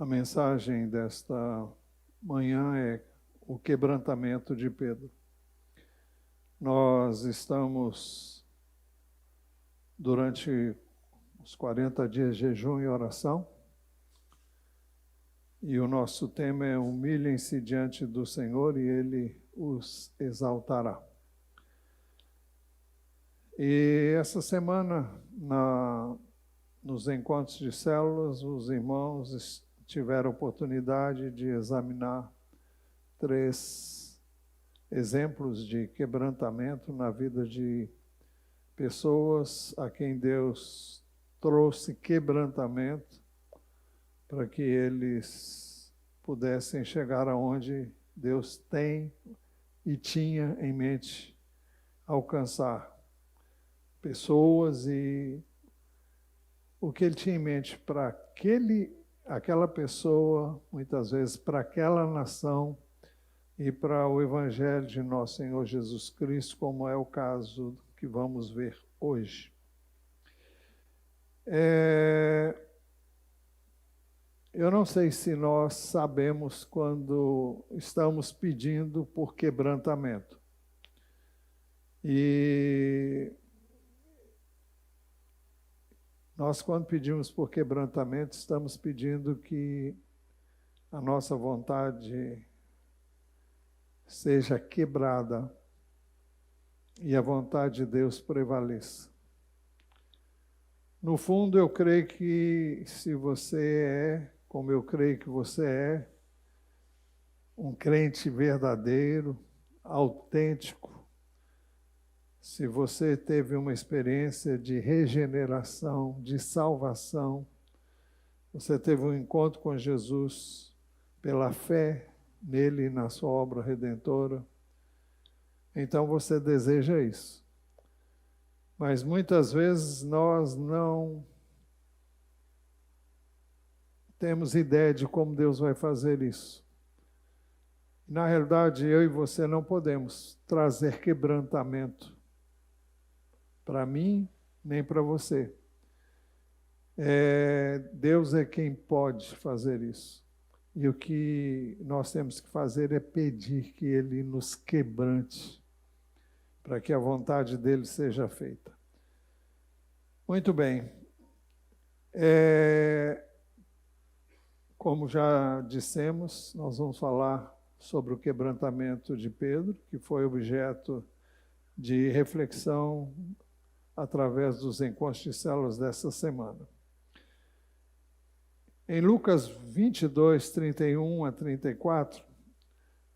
A mensagem desta manhã é o quebrantamento de Pedro. Nós estamos durante os 40 dias de jejum e oração, e o nosso tema é humilhem-se diante do Senhor e Ele os exaltará. E essa semana, nos encontros de células, os irmãos tiveram a oportunidade de examinar 3 exemplos de quebrantamento na vida de pessoas a quem Deus trouxe quebrantamento para que eles pudessem chegar aonde Deus tem e tinha em mente alcançar pessoas, e o que ele tinha em mente para aquela pessoa, muitas vezes para aquela nação e para o Evangelho de nosso Senhor Jesus Cristo, como é o caso que vamos ver hoje. Eu não sei se nós sabemos quando estamos pedindo por quebrantamento. E nós, quando pedimos por quebrantamento, estamos pedindo que a nossa vontade seja quebrada e a vontade de Deus prevaleça. No fundo, eu creio que se você como eu creio que você é, um crente verdadeiro, autêntico, se você teve uma experiência de regeneração, de salvação, você teve um encontro com Jesus pela fé nele e na sua obra redentora, então você deseja isso. Mas muitas vezes nós não temos ideia de como Deus vai fazer isso. Na realidade, eu e você não podemos trazer quebrantamento para mim, nem para você. Deus é quem pode fazer isso. E o que nós temos que fazer é pedir que Ele nos quebrante, para que a vontade dEle seja feita. Muito bem. Como já dissemos, nós vamos falar sobre o quebrantamento de Pedro, que foi objeto de reflexão através dos encontros de células dessa semana. Em Lucas 22, 31 a 34,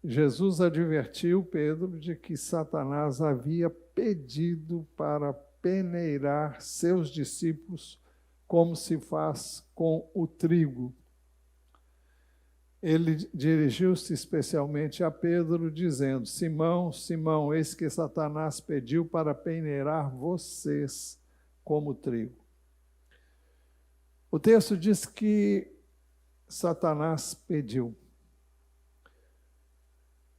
Jesus advertiu Pedro de que Satanás havia pedido para peneirar seus discípulos como se faz com o trigo. Ele dirigiu-se especialmente a Pedro, dizendo: Simão, Simão, eis que Satanás pediu para peneirar vocês como trigo. O texto diz que Satanás pediu.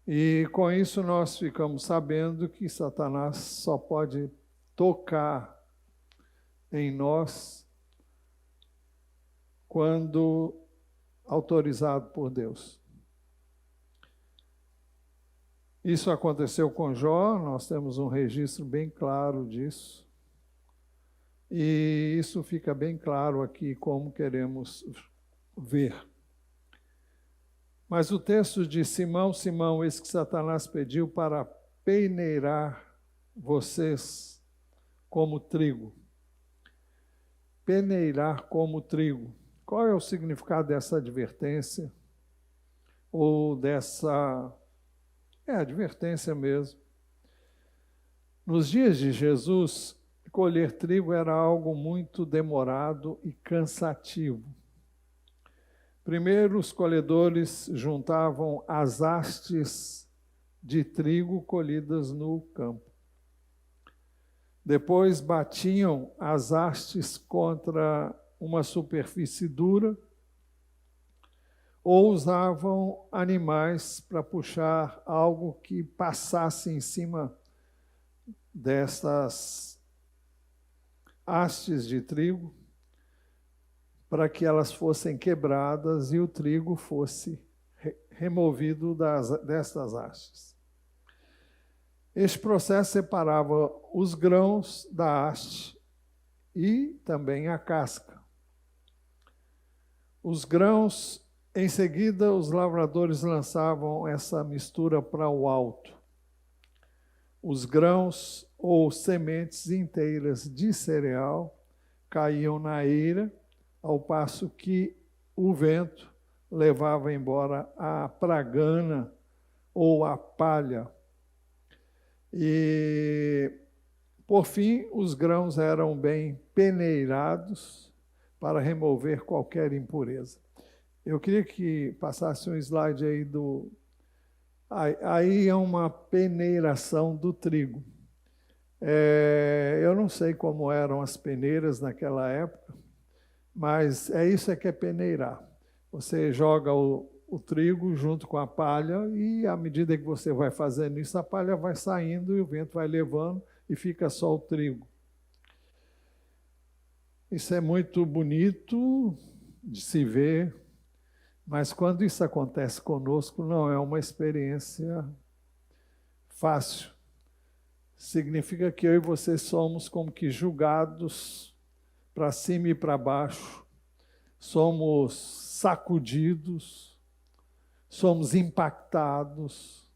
E com isso nós ficamos sabendo que Satanás só pode tocar em nós quando autorizado por Deus. Isso aconteceu com Jó, nós temos um registro bem claro disso. E isso fica bem claro aqui como queremos ver. Mas o texto de Simão, Simão, eis que Satanás pediu para peneirar vocês como trigo. Peneirar como trigo. Qual é o significado dessa advertência? Ou dessa... advertência mesmo. Nos dias de Jesus, colher trigo era algo muito demorado e cansativo. Primeiro, os colhedores juntavam as hastes de trigo colhidas no campo. Depois, batiam as hastes contra uma superfície dura, ou usavam animais para puxar algo que passasse em cima dessas hastes de trigo, para que elas fossem quebradas e o trigo fosse removido destas hastes. Este processo separava os grãos da haste e também a casca. Os grãos, em seguida, os lavradores lançavam essa mistura para o alto. Os grãos ou sementes inteiras de cereal caíam na eira, ao passo que o vento levava embora a pragana ou a palha. E, por fim, os grãos eram bem peneirados para remover qualquer impureza. Eu queria que passasse um slide aí do... Aí é uma peneiração do trigo. Eu não sei como eram as peneiras naquela época, mas isso que é peneirar. Você joga o trigo junto com a palha e, à medida que você vai fazendo isso, a palha vai saindo e o vento vai levando e fica só o trigo. Isso é muito bonito de se ver, mas quando isso acontece conosco, não é uma experiência fácil. Significa que eu e você somos como que julgados para cima e para baixo, somos sacudidos, somos impactados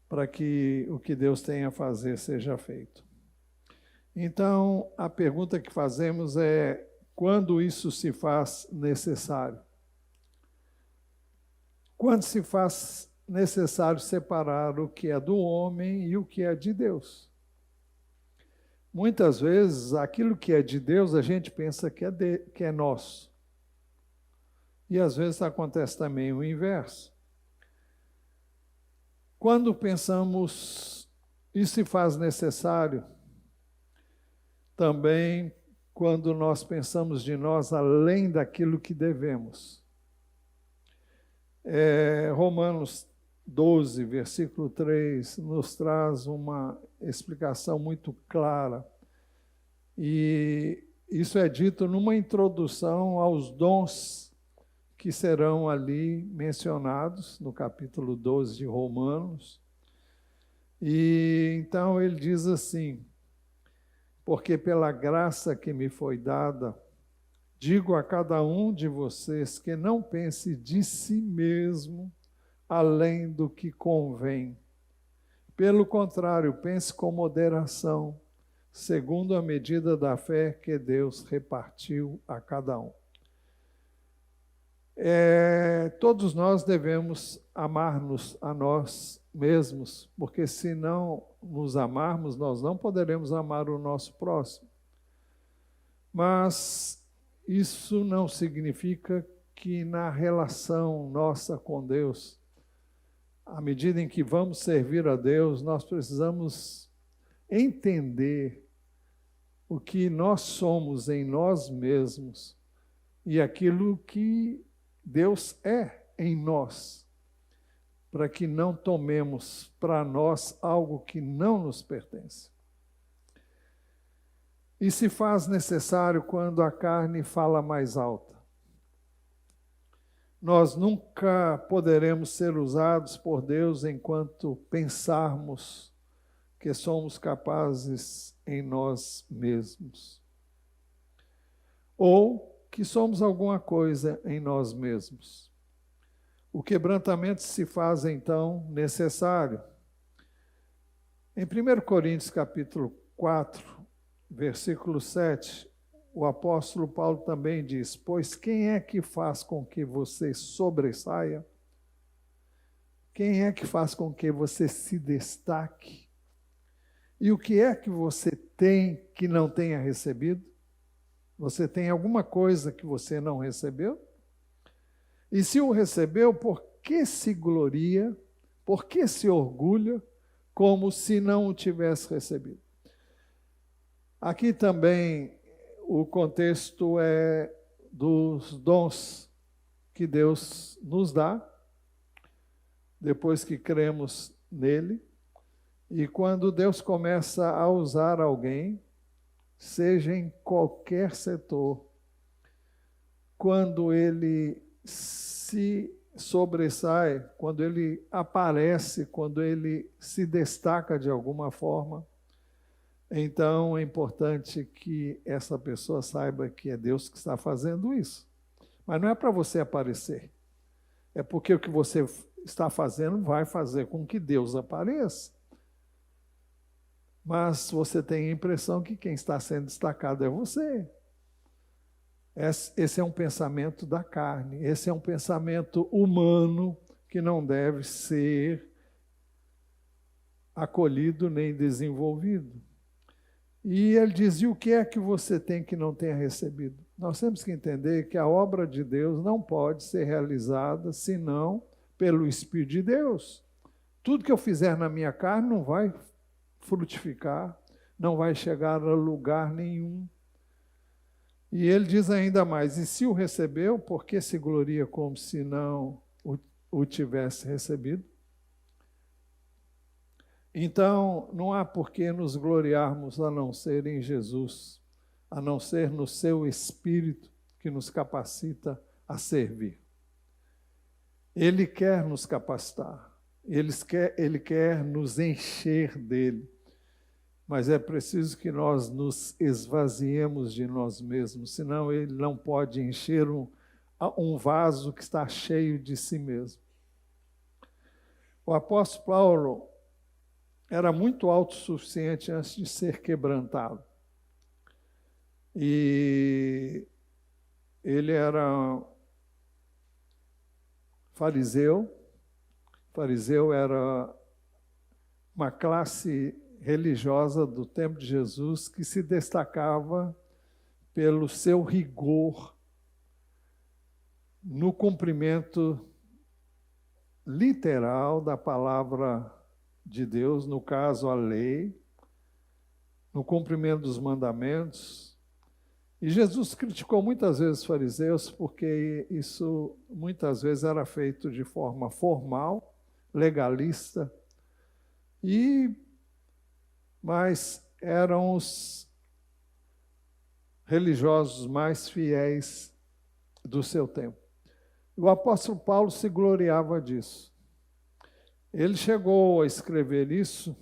para que o que Deus tem a fazer seja feito. Então, a pergunta que fazemos é: quando isso se faz necessário? Quando se faz necessário separar o que é do homem e o que é de Deus? Muitas vezes, aquilo que é de Deus, a gente pensa que é nosso. E às vezes acontece também o inverso. Quando pensamos e se faz necessário, também quando nós pensamos de nós além daquilo que devemos. Romanos 12, versículo 3, nos traz uma explicação muito clara. E isso é dito numa introdução aos dons que serão ali mencionados no capítulo 12 de Romanos. E então ele diz assim: porque pela graça que me foi dada, digo a cada um de vocês que não pense de si mesmo além do que convém. Pelo contrário, pense com moderação, segundo a medida da fé que Deus repartiu a cada um. Todos nós devemos amar-nos a nós mesmos, porque se não nos amarmos, nós não poderemos amar o nosso próximo. Mas isso não significa que na relação nossa com Deus, à medida em que vamos servir a Deus, nós precisamos entender o que nós somos em nós mesmos e aquilo que Deus é em nós, para que não tomemos para nós algo que não nos pertence. E se faz necessário quando a carne fala mais alta. Nós nunca poderemos ser usados por Deus enquanto pensarmos que somos capazes em nós mesmos. Ou que somos alguma coisa em nós mesmos. O quebrantamento se faz, então, necessário. Em 1 Coríntios, capítulo 4, versículo 7, o apóstolo Paulo também diz: pois quem é que faz com que você sobressaia? Quem é que faz com que você se destaque? E o que é que você tem que não tenha recebido? Você tem alguma coisa que você não recebeu? E se o recebeu, por que se gloria? Por que se orgulha como se não o tivesse recebido? Aqui também o contexto é dos dons que Deus nos dá, depois que cremos nele. E quando Deus começa a usar alguém, seja em qualquer setor, quando ele se sobressai, quando ele aparece, quando ele se destaca de alguma forma, então é importante que essa pessoa saiba que é Deus que está fazendo isso. Mas não é para você aparecer. É porque o que você está fazendo vai fazer com que Deus apareça. Mas você tem a impressão que quem está sendo destacado é você. Esse é um pensamento da carne, esse é um pensamento humano que não deve ser acolhido nem desenvolvido. E ele diz, e o que é que você tem que não tenha recebido? Nós temos que entender que a obra de Deus não pode ser realizada senão pelo Espírito de Deus. Tudo que eu fizer na minha carne não vai frutificar, não vai chegar a lugar nenhum. E ele diz ainda mais, e se o recebeu, por que se gloria como se não o tivesse recebido? Então, não há por que nos gloriarmos a não ser em Jesus, a não ser no seu Espírito que nos capacita a servir. Ele quer nos capacitar, ele quer nos encher dele. Mas é preciso que nós nos esvaziemos de nós mesmos, senão ele não pode encher um vaso que está cheio de si mesmo. O apóstolo Paulo era muito autossuficiente antes de ser quebrantado. E ele era fariseu. Fariseu era uma classe religiosa do tempo de Jesus que se destacava pelo seu rigor no cumprimento literal da palavra de Deus, no caso a lei, no cumprimento dos mandamentos. E Jesus criticou muitas vezes os fariseus porque isso muitas vezes era feito de forma formal, legalista, mas eram os religiosos mais fiéis do seu tempo. O apóstolo Paulo se gloriava disso. Ele chegou a escrever isso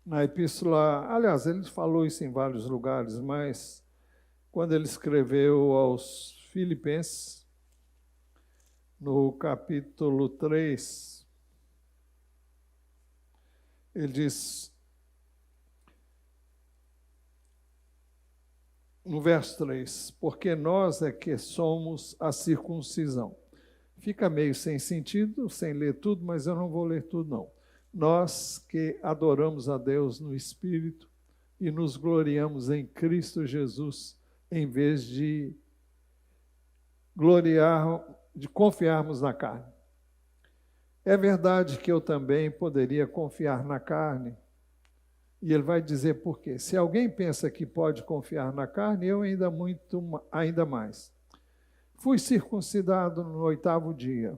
na epístola, aliás, ele falou isso em vários lugares, mas quando ele escreveu aos Filipenses, no capítulo 3, ele diz, no verso 3, porque nós é que somos a circuncisão. Fica meio sem sentido, sem ler tudo, mas eu não vou ler tudo, não. Nós que adoramos a Deus no Espírito e nos gloriamos em Cristo Jesus, em vez de confiarmos na carne. É verdade que eu também poderia confiar na carne, e ele vai dizer por quê. Se alguém pensa que pode confiar na carne, eu ainda mais. Fui circuncidado no 8º dia,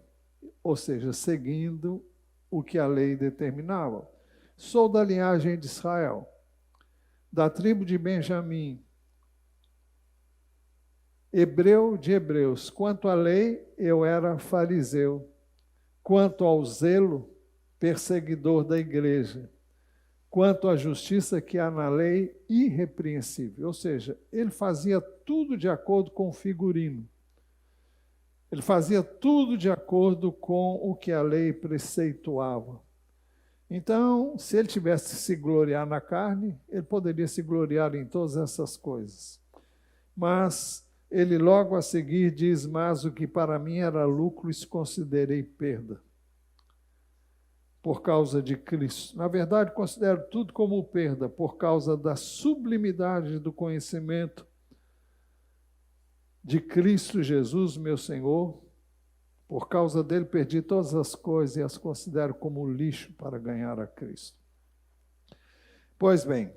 ou seja, seguindo o que a lei determinava. Sou da linhagem de Israel, da tribo de Benjamim, hebreu de hebreus. Quanto à lei, eu era fariseu. Quanto ao zelo, perseguidor da igreja. Quanto à justiça que há na lei, irrepreensível. Ou seja, ele fazia tudo de acordo com o figurino. Ele fazia tudo de acordo com o que a lei preceituava. Então, se ele tivesse que se gloriar na carne, ele poderia se gloriar em todas essas coisas. Mas ele logo a seguir diz, mas o que para mim era lucro, isso considerei perda. Por causa de Cristo. Na verdade, considero tudo como perda, por causa da sublimidade do conhecimento de Cristo Jesus, meu Senhor. Por causa dele perdi todas as coisas e as considero como lixo para ganhar a Cristo. Pois bem,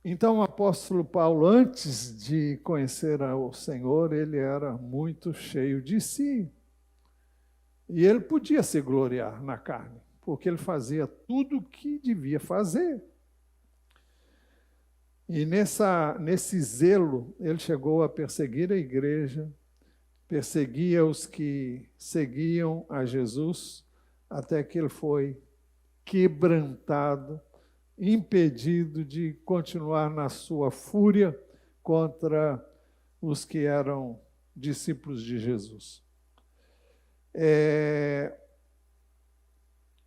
então o apóstolo Paulo, antes de conhecer o Senhor, ele era muito cheio de si. E ele podia se gloriar na carne, porque ele fazia tudo o que devia fazer. E nesse zelo, ele chegou a perseguir a igreja, perseguia os que seguiam a Jesus, até que ele foi quebrantado, impedido de continuar na sua fúria contra os que eram discípulos de Jesus.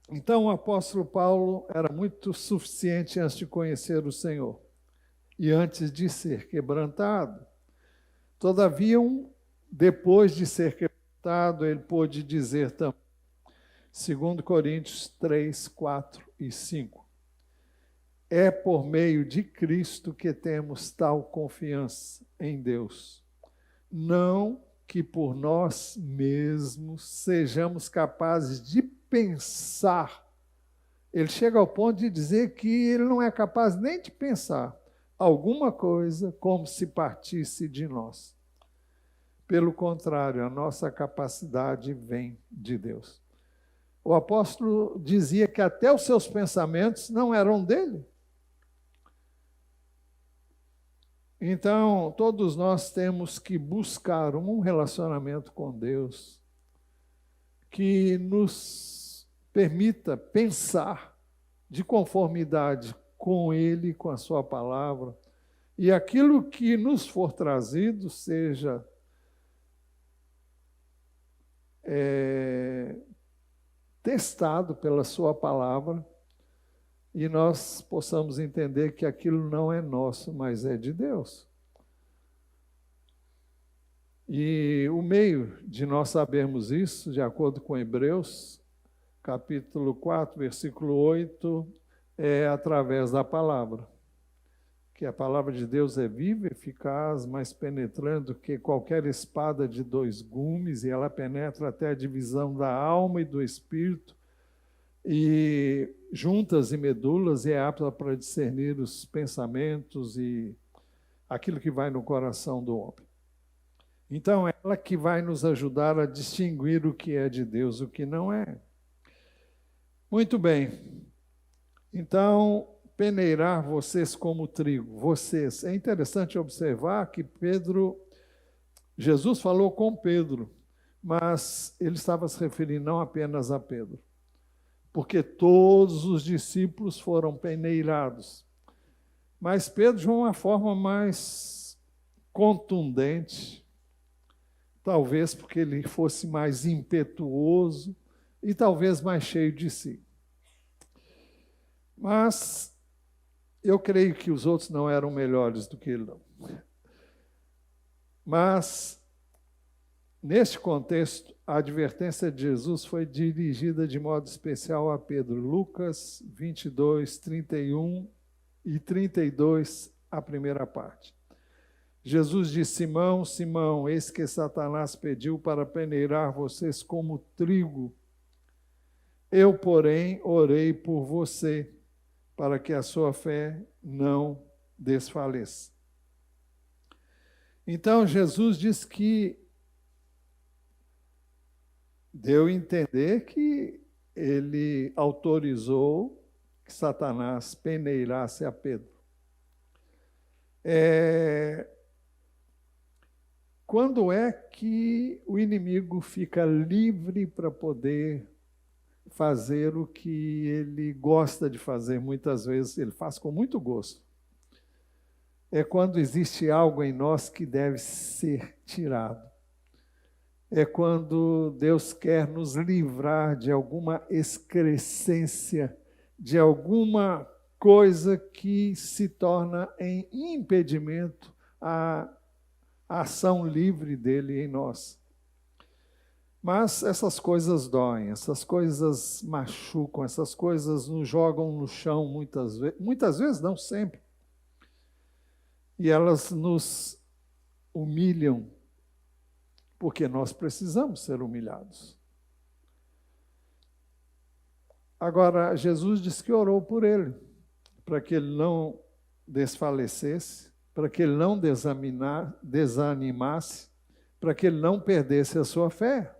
Então, o apóstolo Paulo era muito suficiente antes de conhecer o Senhor e antes de ser quebrantado. Todavia, depois de ser quebrantado, ele pôde dizer também, 2 Coríntios 3, 4 e 5, é por meio de Cristo que temos tal confiança em Deus, não que por nós mesmos sejamos capazes de pensar. Ele chega ao ponto de dizer que ele não é capaz nem de pensar alguma coisa como se partisse de nós. Pelo contrário, a nossa capacidade vem de Deus. O apóstolo dizia que até os seus pensamentos não eram dele. Então, todos nós temos que buscar um relacionamento com Deus que nos permita pensar de conformidade com Ele, com a sua palavra, e aquilo que nos for trazido seja testado pela sua palavra, e nós possamos entender que aquilo não é nosso, mas é de Deus. E o meio de nós sabermos isso, de acordo com Hebreus, capítulo 4, versículo 8, é através da palavra. Que a palavra de Deus é viva, eficaz, mais penetrante do que qualquer espada de 2 gumes, e ela penetra até a divisão da alma e do espírito, e juntas e medulas, e é apta para discernir os pensamentos e aquilo que vai no coração do homem. Então, é ela que vai nos ajudar a distinguir o que é de Deus e o que não é. Muito bem. Então, peneirar vocês como trigo. Vocês. É interessante observar que Jesus falou com Pedro, mas ele estava se referindo não apenas a Pedro, porque todos os discípulos foram peneirados. Mas Pedro, de uma forma mais contundente, talvez porque ele fosse mais impetuoso e talvez mais cheio de si. Mas eu creio que os outros não eram melhores do que ele, não. Mas, neste contexto, a advertência de Jesus foi dirigida de modo especial a Pedro. Lucas 22, 31 e 32, a primeira parte. Jesus disse: Simão, Simão, eis que Satanás pediu para peneirar vocês como trigo. Eu, porém, orei por você, para que a sua fé não desfaleça. Então, Jesus diz que deu a entender que ele autorizou que Satanás peneirasse a Pedro. Quando é que o inimigo fica livre para poder fazer o que ele gosta de fazer? Muitas vezes ele faz com muito gosto. É quando existe algo em nós que deve ser tirado. É quando Deus quer nos livrar de alguma excrescência, de alguma coisa que se torna em impedimento à ação livre dele em nós. Mas essas coisas doem, essas coisas machucam, essas coisas nos jogam no chão muitas vezes não sempre. E elas nos humilham, porque nós precisamos ser humilhados. Agora, Jesus disse que orou por ele, para que ele não desfalecesse, para que ele não desanimasse, para que ele não perdesse a sua fé.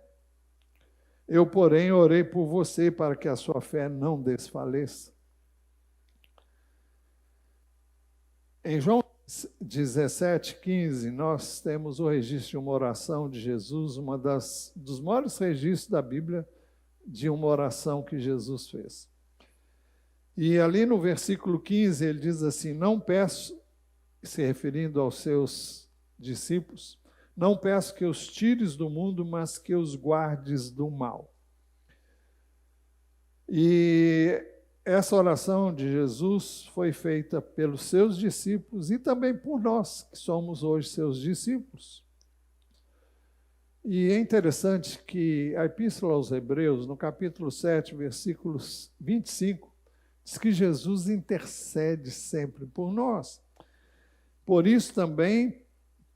Eu, porém, orei por você para que a sua fé não desfaleça. Em João 17:15, nós temos o registro de uma oração de Jesus, dos maiores registros da Bíblia de uma oração que Jesus fez. E ali no versículo 15, ele diz assim: não peço, se referindo aos seus discípulos, não peço que os tires do mundo, mas que os guardes do mal. E essa oração de Jesus foi feita pelos seus discípulos e também por nós, que somos hoje seus discípulos. E é interessante que a Epístola aos Hebreus, no capítulo 7, versículos 25, diz que Jesus intercede sempre por nós. Por isso também,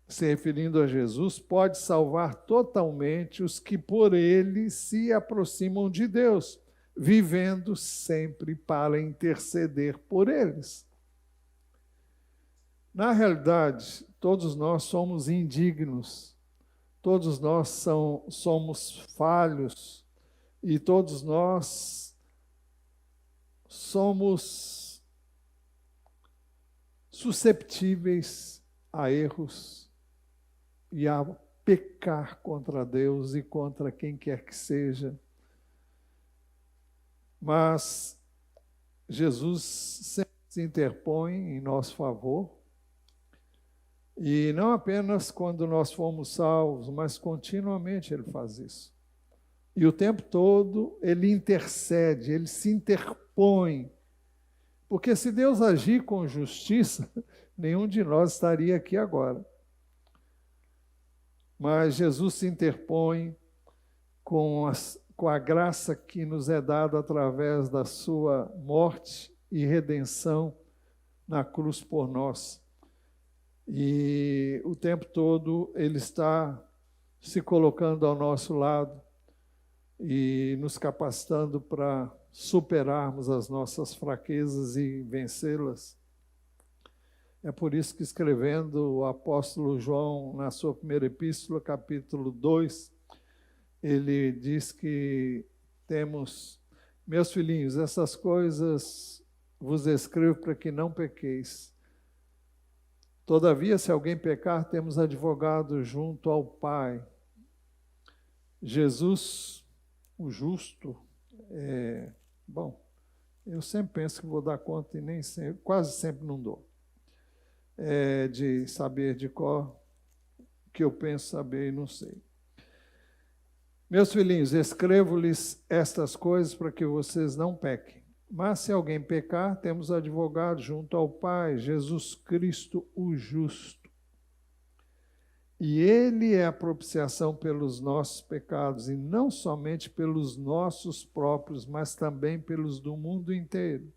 se referindo a Jesus, pode salvar totalmente os que por ele se aproximam de Deus, vivendo sempre para interceder por eles. Na realidade, todos nós somos indignos, todos nós somos falhos e todos nós somos susceptíveis a erros e a pecar contra Deus e contra quem quer que seja. Mas Jesus sempre se interpõe em nosso favor, e não apenas quando nós fomos salvos, mas continuamente Ele faz isso. E o tempo todo Ele intercede, Ele se interpõe, porque se Deus agir com justiça, nenhum de nós estaria aqui agora. Mas Jesus se interpõe com a graça que nos é dada através da sua morte e redenção na cruz por nós. E o tempo todo Ele está se colocando ao nosso lado e nos capacitando para superarmos as nossas fraquezas e vencê-las. É por isso que, escrevendo o apóstolo João, na sua primeira epístola, capítulo 2, ele diz que temos: meus filhinhos, essas coisas vos escrevo para que não pequeis. Todavia, se alguém pecar, temos advogado junto ao Pai, Jesus, o justo. Bom, eu sempre penso que vou dar conta e nem sempre, quase sempre não dou. De saber de cor que eu penso saber e não sei. Meus filhinhos, escrevo-lhes estas coisas para que vocês não pequem. Mas se alguém pecar, temos advogado junto ao Pai, Jesus Cristo, o justo. E Ele é a propiciação pelos nossos pecados, e não somente pelos nossos próprios, mas também pelos do mundo inteiro.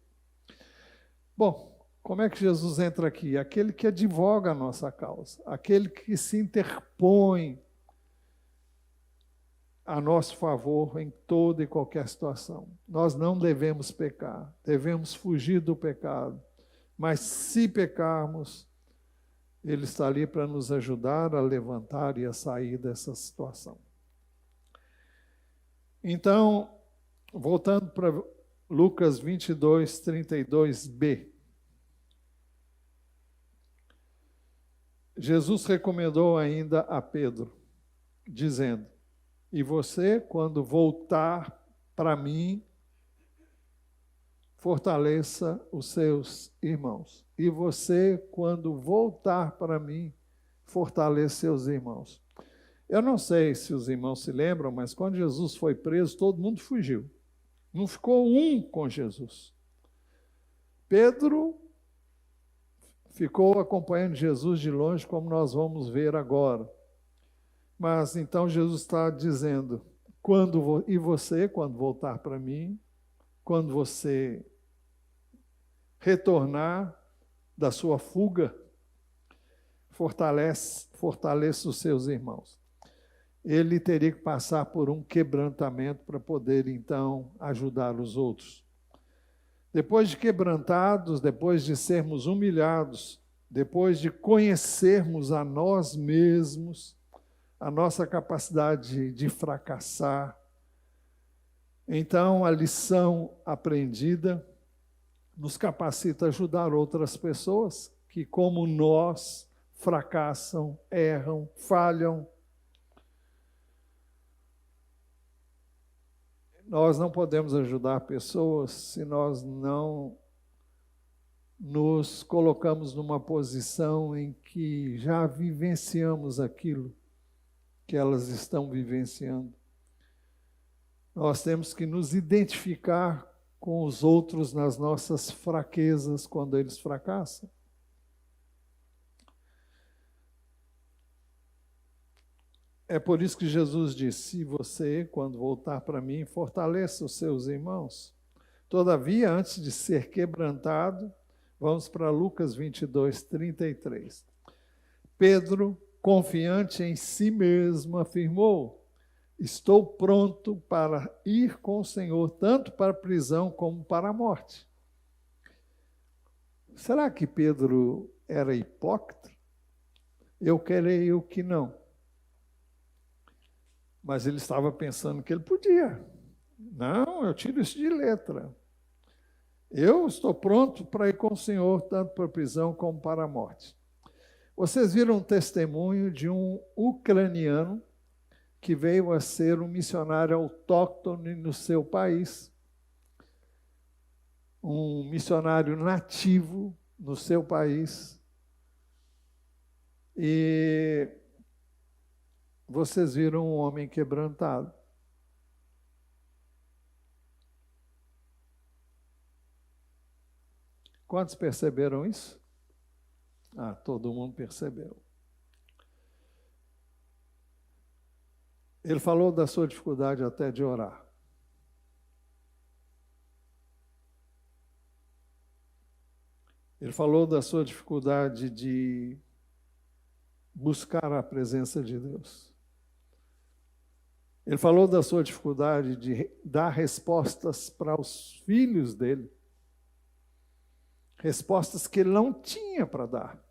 Bom, como é que Jesus entra aqui? Aquele que advoga a nossa causa, aquele que se interpõe a nosso favor em toda e qualquer situação. Nós não devemos pecar, devemos fugir do pecado, mas se pecarmos, Ele está ali para nos ajudar a levantar e a sair dessa situação. Então, voltando para Lucas 22, 32b. Jesus recomendou ainda a Pedro, dizendo: e você, quando voltar para mim, fortaleça os seus irmãos. E você, quando voltar para mim, fortaleça seus irmãos. Eu não sei se os irmãos se lembram, mas quando Jesus foi preso, todo mundo fugiu. Não ficou um com Jesus. Pedro ficou acompanhando Jesus de longe, como nós vamos ver agora. Mas então Jesus está dizendo: e você, quando voltar para mim, quando você retornar da sua fuga, fortaleça os seus irmãos. Ele teria que passar por um quebrantamento para poder, então, ajudar os outros. Depois de quebrantados, depois de sermos humilhados, depois de conhecermos a nós mesmos, a nossa capacidade de fracassar, então a lição aprendida nos capacita a ajudar outras pessoas que, como nós, fracassam, erram, falham. Nós não podemos ajudar pessoas se nós não nos colocamos numa posição em que já vivenciamos aquilo que elas estão vivenciando. Nós temos que nos identificar com os outros nas nossas fraquezas quando eles fracassam. É por isso que Jesus disse: você, quando voltar para mim, fortaleça os seus irmãos. Todavia, antes de ser quebrantado, vamos para Lucas 22, 33. Pedro, confiante em si mesmo, afirmou: estou pronto para ir com o Senhor, tanto para a prisão como para a morte. Será que Pedro era hipócrita? Eu creio que não. Mas ele estava pensando que ele podia. Não, eu tiro isso de letra. Eu estou pronto para ir com o Senhor, tanto para a prisão como para a morte. Vocês viram um testemunho de um ucraniano que veio a ser um missionário autóctone no seu país, um missionário nativo no seu país. E vocês viram um homem quebrantado. Quantos perceberam isso? Ah, todo mundo percebeu. Ele falou da sua dificuldade até de orar. Ele falou da sua dificuldade de buscar a presença de Deus. Ele falou da sua dificuldade de dar respostas para os filhos dele. Respostas que ele não tinha para dar.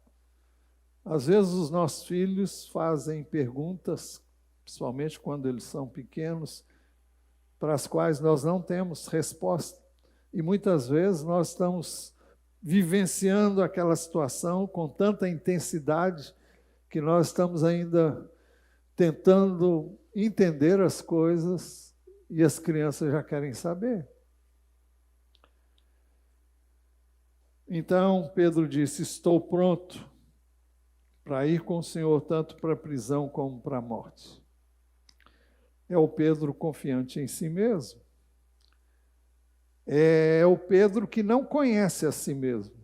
Às vezes os nossos filhos fazem perguntas, principalmente quando eles são pequenos, para as quais nós não temos resposta. E muitas vezes nós estamos vivenciando aquela situação com tanta intensidade que nós estamos ainda tentando entender as coisas e as crianças já querem saber. Então, Pedro disse: estou pronto para ir com o Senhor tanto para a prisão como para a morte. É o Pedro confiante em si mesmo. É o Pedro que não conhece a si mesmo.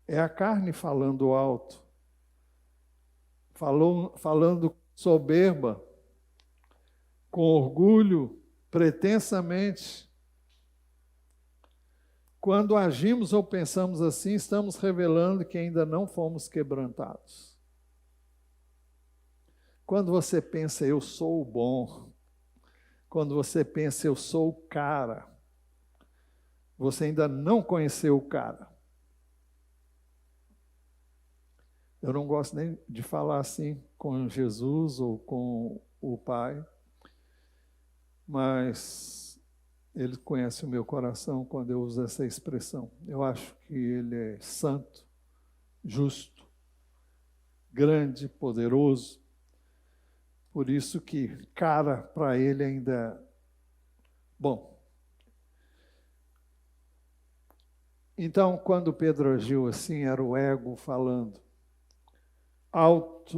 É a carne falando alto, falando soberba, com orgulho, pretensamente. Quando agimos ou pensamos assim, estamos revelando que ainda não fomos quebrantados. Quando você pensa, eu sou o bom, quando você pensa, eu sou o cara, você ainda não conheceu o cara. Eu não gosto nem de falar assim com Jesus ou com o Pai, mas Ele conhece o meu coração quando eu uso essa expressão. Eu acho que Ele é santo, justo, grande, poderoso. Por isso que cara para Ele ainda... Bom, então quando Pedro agiu assim, era o ego falando,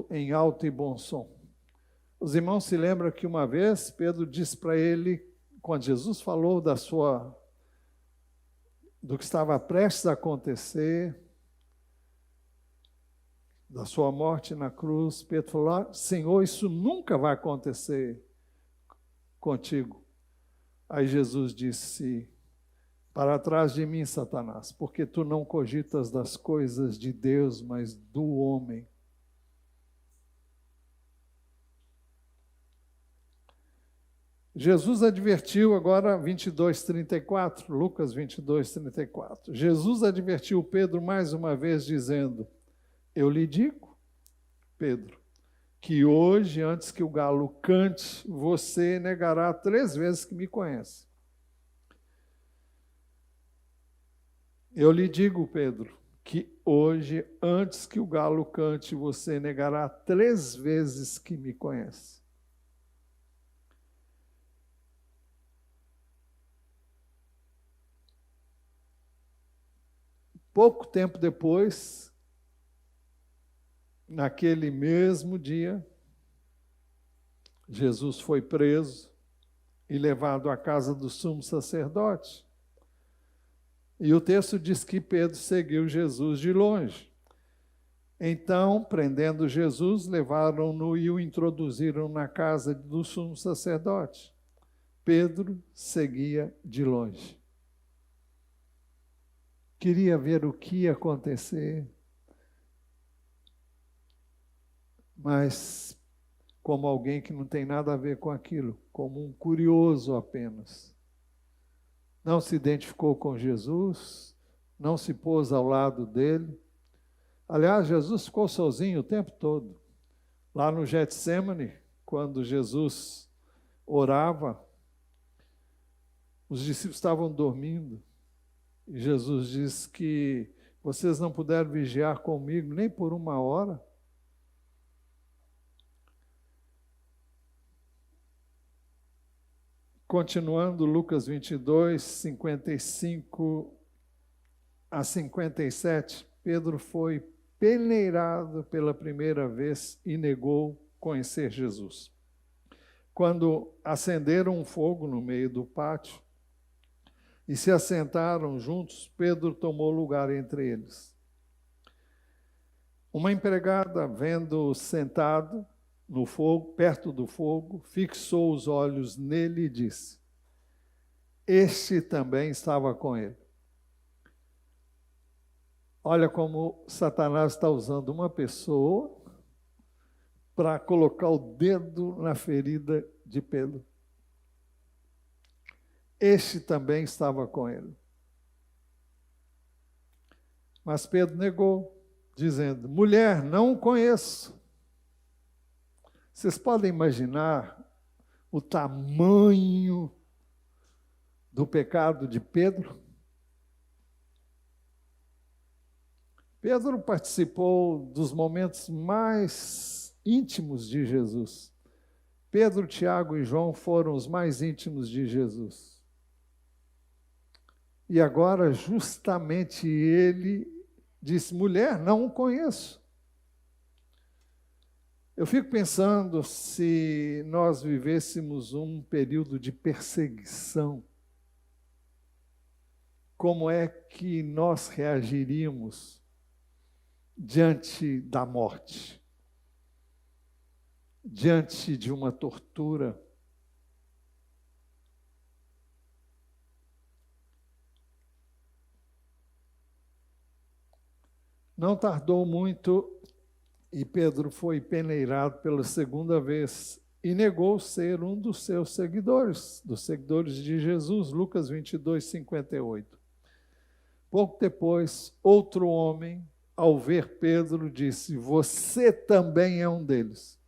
em alto e bom som. Os irmãos se lembram que uma vez Pedro disse para ele, quando Jesus falou do que estava prestes a acontecer, da sua morte na cruz, Pedro falou: Senhor, isso nunca vai acontecer contigo. Aí Jesus disse: para trás de mim, Satanás, porque tu não cogitas das coisas de Deus, mas do homem. Jesus advertiu, agora 22:34, Lucas 22:34. Jesus advertiu Pedro mais uma vez, dizendo: eu lhe digo, Pedro, que hoje, antes que o galo cante, você negará 3 vezes que me conhece. Eu lhe digo, Pedro, que hoje, antes que o galo cante, você negará 3 vezes que me conhece. Pouco tempo depois, naquele mesmo dia, Jesus foi preso e levado à casa do sumo sacerdote. E o texto diz que Pedro seguiu Jesus de longe. Então, prendendo Jesus, levaram-no e o introduziram na casa do sumo sacerdote. Pedro seguia de longe. Queria ver o que ia acontecer, mas como alguém que não tem nada a ver com aquilo, como um curioso apenas. Não se identificou com Jesus, não se pôs ao lado dele. Aliás, Jesus ficou sozinho o tempo todo. Lá no Getsêmani, quando Jesus orava, os discípulos estavam dormindo. E Jesus diz que vocês não puderam vigiar comigo nem por 1 hora. Continuando, Lucas 22, 55 a 57, Pedro foi peneirado pela primeira vez e negou conhecer Jesus. Quando acenderam um fogo no meio do pátio e se assentaram juntos, Pedro tomou lugar entre eles. Uma empregada, vendo-o sentado no fogo, perto do fogo, fixou os olhos nele e disse: este também estava com ele. Olha como Satanás está usando uma pessoa para colocar o dedo na ferida de Pedro. Este também estava com ele. Mas Pedro negou, dizendo: mulher, não o conheço. Vocês podem imaginar o tamanho do pecado de Pedro? Pedro participou dos momentos mais íntimos de Jesus. Pedro, Tiago e João foram os mais íntimos de Jesus. E agora, justamente ele disse: mulher, não o conheço. Eu fico pensando, se nós vivêssemos um período de perseguição, como é que nós reagiríamos diante da morte, diante de uma tortura? Não tardou muito e Pedro foi peneirado pela 2ª vez e negou ser um dos seus seguidores, dos seguidores de Jesus, Lucas 22, 58. Pouco depois, outro homem, ao ver Pedro, disse: você também é um deles.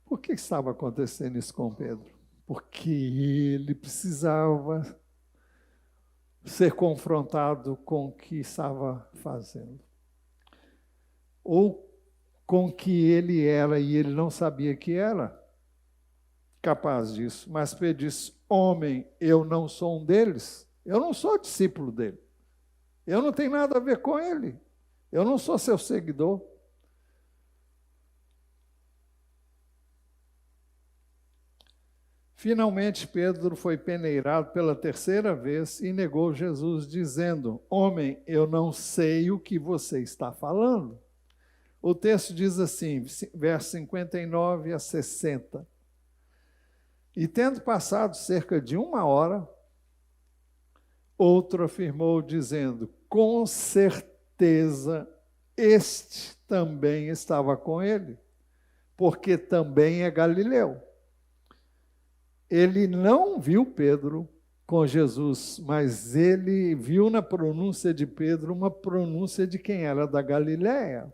Por que estava acontecendo isso com Pedro? Porque ele precisava ser confrontado com o que estava fazendo. Ou com o que ele era e ele não sabia que era capaz disso. Mas Pedro disse: homem, eu não sou um deles. Eu não sou discípulo dele. Eu não tenho nada a ver com ele. Eu não sou seu seguidor. Finalmente, Pedro foi peneirado pela 3ª vez e negou Jesus, dizendo: homem, eu não sei o que você está falando. O texto diz assim, versos 59 a 60. E tendo passado cerca de 1 hora, outro afirmou, dizendo: com certeza, este também estava com ele, porque também é galileu. Ele não viu Pedro com Jesus, mas ele viu na pronúncia de Pedro uma pronúncia de quem era da Galiléia.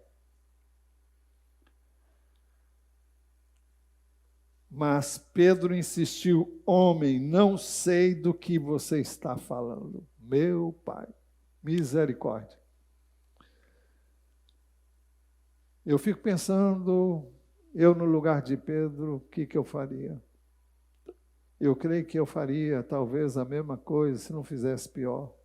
Mas Pedro insistiu: homem, não sei do que você está falando. Meu Pai, misericórdia. Eu fico pensando, eu no lugar de Pedro, o que eu faria? Eu creio que eu faria talvez a mesma coisa, se não fizesse pior.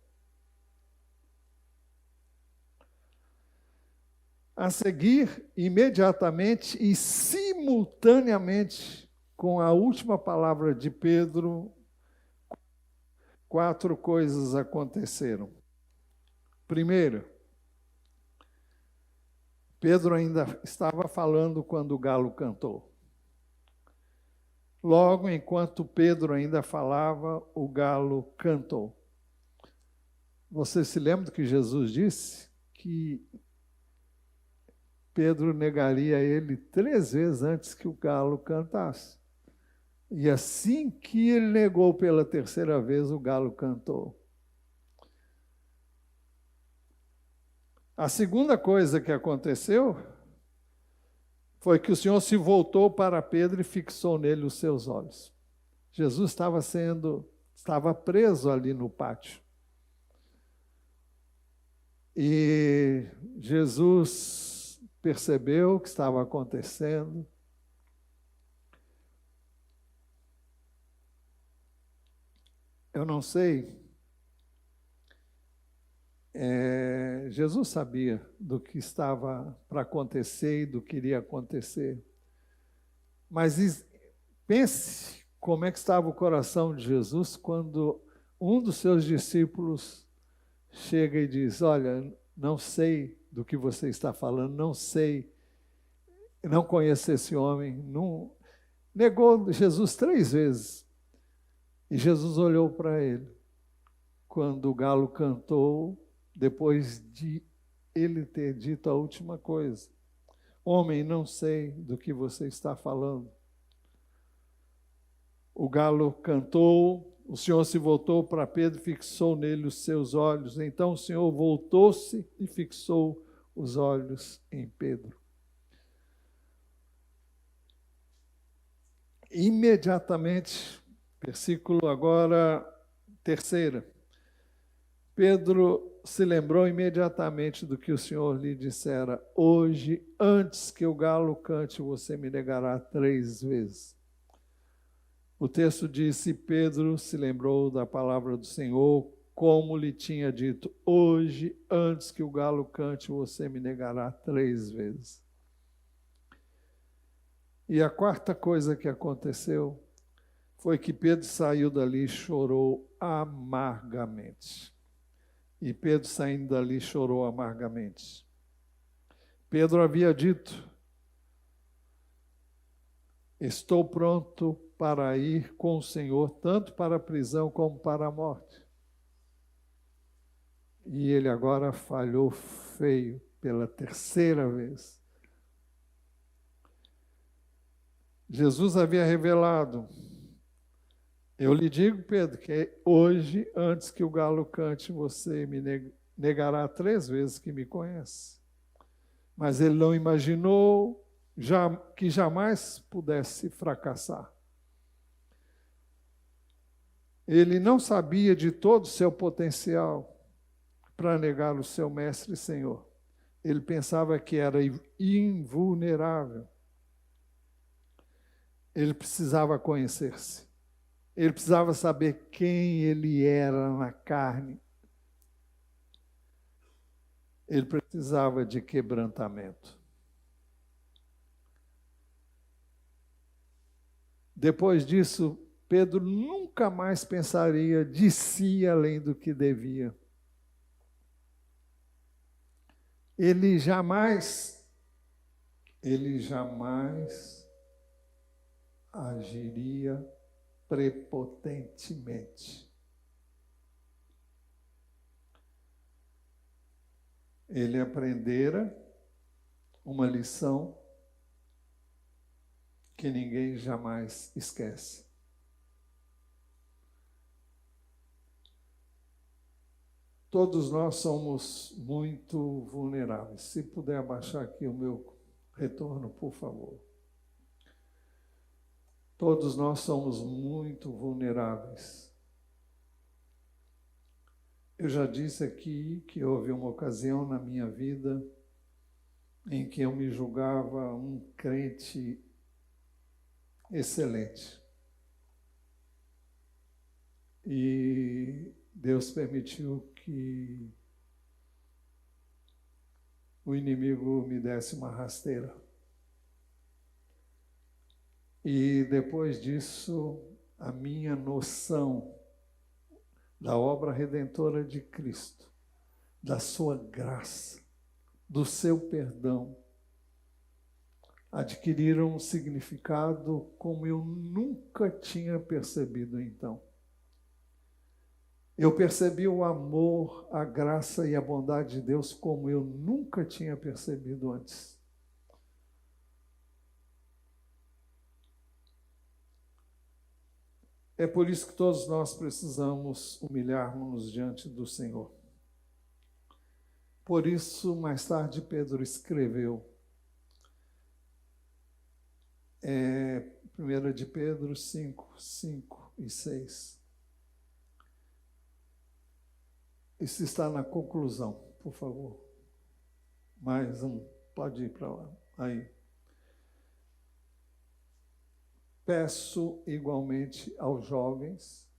A seguir, imediatamente e simultaneamente com a última palavra de Pedro, 4 coisas aconteceram. Primeiro, Pedro ainda estava falando quando o galo cantou. Logo, enquanto Pedro ainda falava, o galo cantou. Você se lembra do que Jesus disse? Que Pedro negaria ele 3 vezes antes que o galo cantasse. E assim que ele negou pela 3ª vez, o galo cantou. A segunda coisa que aconteceu foi que o Senhor se voltou para Pedro e fixou nele os seus olhos. Jesus estava preso ali no pátio. E Jesus percebeu o que estava acontecendo. Eu não sei. Jesus sabia do que estava para acontecer e do que iria acontecer. Mas pense como é que estava o coração de Jesus quando um dos seus discípulos chega e diz: olha, não sei do que você está falando, não sei, não conheço esse homem. Não... Negou Jesus 3 vezes. E Jesus olhou para ele. Quando o galo cantou, depois de ele ter dito a última coisa: homem, não sei do que você está falando. O galo cantou, o Senhor se voltou para Pedro e fixou nele os seus olhos. Então o Senhor voltou-se e fixou os olhos em Pedro. Imediatamente, versículo agora 3. Pedro se lembrou imediatamente do que o Senhor lhe dissera: hoje, antes que o galo cante, você me negará 3 vezes. O texto diz: e Pedro se lembrou da palavra do Senhor, como lhe tinha dito: hoje, antes que o galo cante, você me negará 3 vezes. E a 4ª coisa que aconteceu foi que Pedro saiu dali e chorou amargamente. E Pedro, saindo dali, chorou amargamente. Pedro havia dito: estou pronto para ir com o Senhor, tanto para a prisão como para a morte. E ele agora falhou feio pela 3ª vez. Jesus havia revelado: eu lhe digo, Pedro, que hoje, antes que o galo cante, você me negará 3 vezes que me conhece. Mas ele não imaginou que jamais pudesse fracassar. Ele não sabia de todo o seu potencial para negar o seu mestre e Senhor. Ele pensava que era invulnerável. Ele precisava conhecer-se. Ele precisava saber quem ele era na carne. Ele precisava de quebrantamento. Depois disso, Pedro nunca mais pensaria de si além do que devia. Ele jamais agiria prepotentemente. Ele aprendera uma lição que ninguém jamais esquece. Todos nós somos muito vulneráveis. Se puder abaixar aqui o meu retorno, por favor. Todos nós somos muito vulneráveis. Eu já disse aqui que houve uma ocasião na minha vida em que eu me julgava um crente excelente. E Deus permitiu que o inimigo me desse uma rasteira. E depois disso, a minha noção da obra redentora de Cristo, da sua graça, do seu perdão, adquiriram um significado como eu nunca tinha percebido então. Eu percebi o amor, a graça e a bondade de Deus como eu nunca tinha percebido antes. É por isso que todos nós precisamos humilhar-nos diante do Senhor. Por isso, mais tarde, Pedro escreveu, 1 de Pedro 5, 5 e 6. Isso está na conclusão, por favor. Mais um, pode ir para lá. Aí. Peço igualmente aos jovens,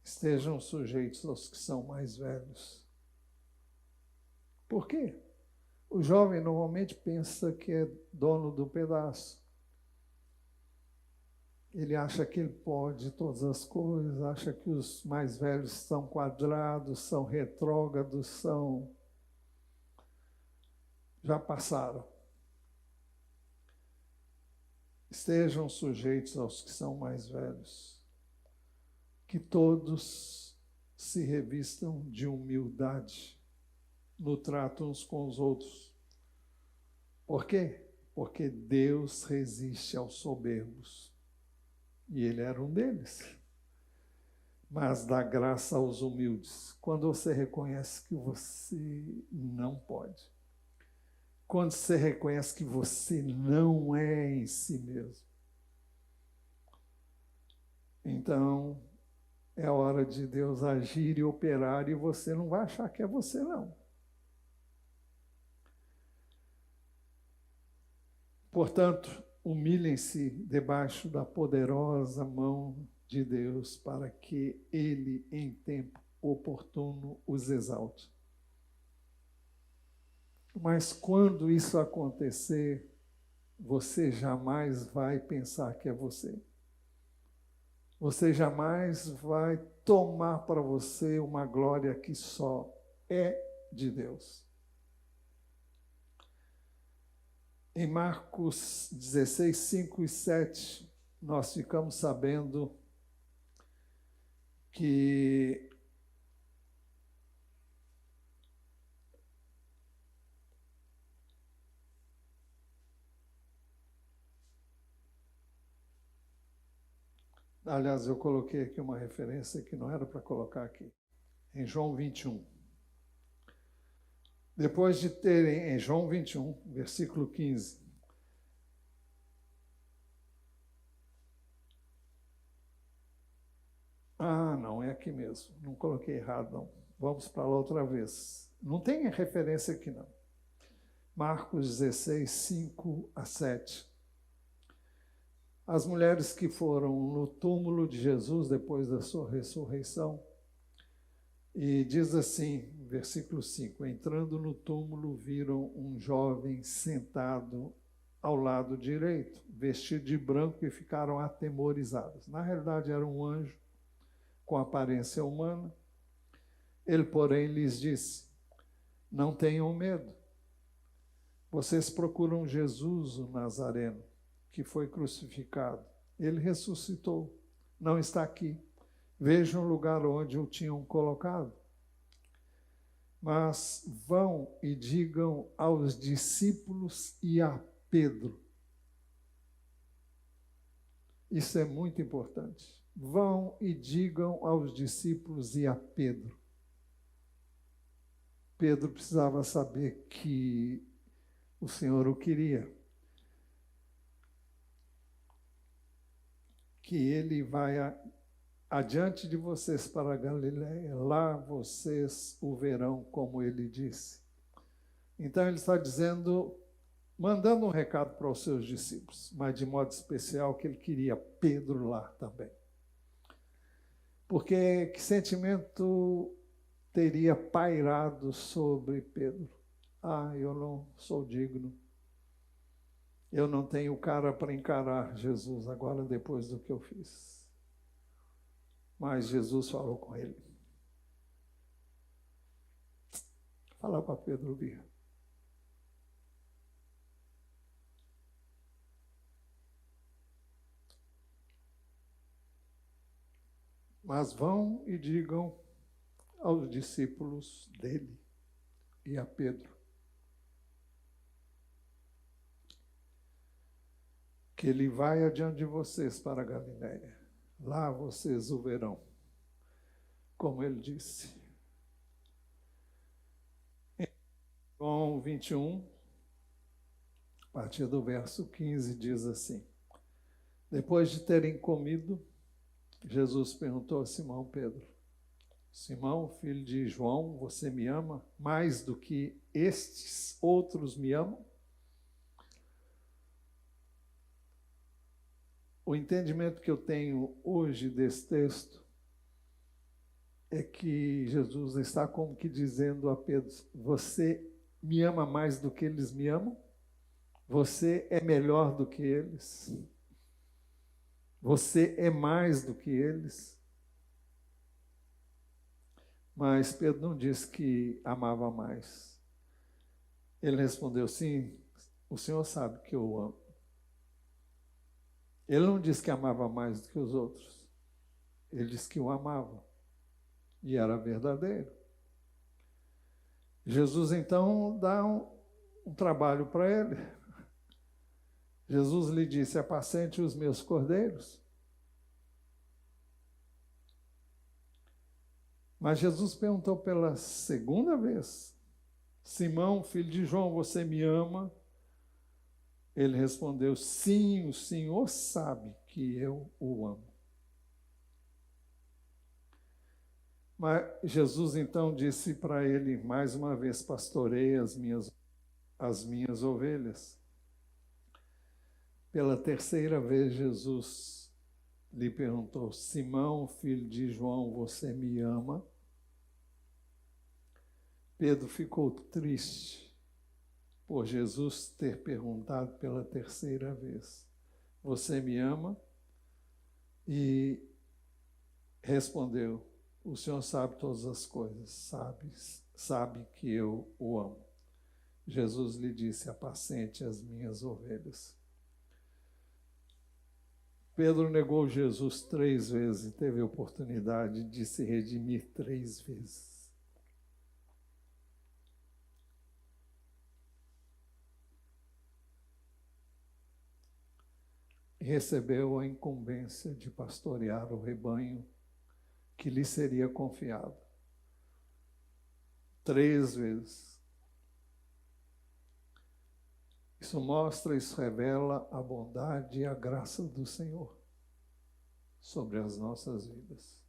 estejam sujeitos aos que são mais velhos. Por quê? O jovem normalmente pensa que é dono do pedaço. Ele acha que ele pode todas as coisas, acha que os mais velhos são quadrados, são retrógrados, já passaram. Estejam sujeitos aos que são mais velhos. Que todos se revistam de humildade no trato uns com os outros. Por quê? Porque Deus resiste aos soberbos. E ele era um deles. Mas dá graça aos humildes. Quando você reconhece que você não pode. Quando você reconhece que você não é em si mesmo. Então, é hora de Deus agir e operar, e você não vai achar que é você, não. Portanto, humilhem-se debaixo da poderosa mão de Deus, para que Ele, em tempo oportuno, os exalte. Mas quando isso acontecer, você jamais vai pensar que é você. Você jamais vai tomar para você uma glória que só é de Deus. Em Marcos 16, 5 e 7, nós ficamos sabendo que aliás, eu coloquei aqui uma referência que não era para colocar aqui. Em João 21. Depois de terem, em João 21, versículo 15. Ah, não, é aqui mesmo. Não coloquei errado, não. Vamos para lá outra vez. Não tem referência aqui, não. Marcos 16, 5 a 7. As mulheres que foram no túmulo de Jesus depois da sua ressurreição, e diz assim, versículo 5, entrando no túmulo, viram um jovem sentado ao lado direito, vestido de branco, e ficaram atemorizadas. Na realidade, era um anjo com aparência humana. Ele, porém, lhes disse, não tenham medo. Vocês procuram Jesus, o Nazareno, que foi crucificado. Ele ressuscitou, não está aqui. Vejam o lugar onde o tinham colocado. Mas vão e digam aos discípulos e a Pedro. Isso é muito importante. Vão e digam aos discípulos e a Pedro. Pedro precisava saber que o Senhor o queria. que ele vai adiante de vocês para a Galiléia, lá vocês o verão, como ele disse. Então ele está dizendo, mandando um recado para os seus discípulos, mas de modo especial que ele queria Pedro lá também. Porque que sentimento teria pairado sobre Pedro? Eu não sou digno. Eu não tenho cara para encarar Jesus agora depois do que eu fiz. Mas Jesus falou com ele. Fala para Pedro vir. Mas vão e digam aos discípulos dele e a Pedro que ele vai adiante de vocês para a Galiléia. Lá vocês o verão, como ele disse. Em João 21, a partir do verso 15, diz assim: depois de terem comido, Jesus perguntou a Simão Pedro: Simão, filho de João, você me ama mais do que estes outros me amam? O entendimento que eu tenho hoje desse texto é que Jesus está como que dizendo a Pedro: você me ama mais do que eles me amam? Você é melhor do que eles? Você é mais do que eles? Mas Pedro não disse que amava mais. Ele respondeu: sim, o Senhor sabe que eu amo. Ele não disse que amava mais do que os outros. Ele disse que o amava. E era verdadeiro. Jesus, então, dá um trabalho para ele. Jesus lhe disse: apacente os meus cordeiros. Mas Jesus perguntou pela segunda vez: Simão, filho de João, você me ama? Ele respondeu: sim, o Senhor sabe que eu o amo. Mas Jesus então disse para ele mais uma vez: pastorei as minhas ovelhas. Pela terceira vez, Jesus lhe perguntou: Simão, filho de João, você me ama? Pedro ficou triste por Jesus ter perguntado pela terceira vez: você me ama? E respondeu: o Senhor sabe todas as coisas, sabe que eu o amo. Jesus lhe disse: apacente as minhas ovelhas. Pedro negou Jesus 3 vezes e teve a oportunidade de se redimir 3 vezes. Recebeu a incumbência de pastorear o rebanho que lhe seria confiado. 3 vezes. Isso revela a bondade e a graça do Senhor sobre as nossas vidas.